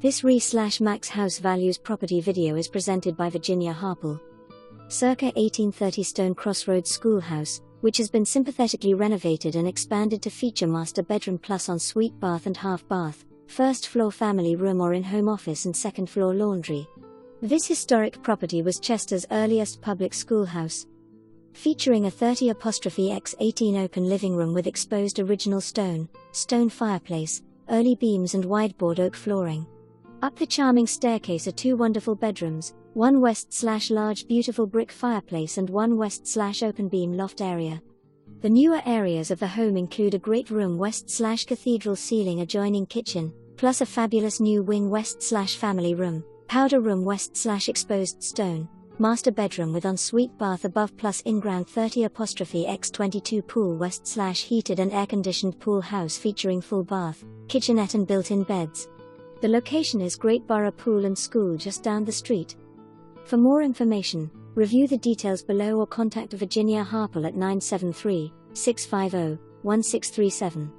This re/max house values property video is presented by Virginia Harpel. Circa 1830 stone Crossroads Schoolhouse, which has been sympathetically renovated and expanded to feature master bedroom plus ensuite bath and half bath, first floor family room or in-home office and second floor laundry. This historic property was Chester's earliest public schoolhouse. Featuring a 30*x18 open living room with exposed original stone fireplace, early beams and wideboard oak flooring. Up the charming staircase are two wonderful bedrooms, one west/large beautiful brick fireplace and one west/open beam loft area. The newer areas of the home include a great room west/cathedral ceiling adjoining kitchen, plus a fabulous new wing west/family room, powder room west/exposed stone, master bedroom with ensuite bath above plus in-ground 30*x22 pool west/heated and air-conditioned pool house featuring full bath, kitchenette and built-in beds. The location is Great Borough Pool and School just down the street. For more information, review the details below or contact Virginia Harpel at 973-650-1637.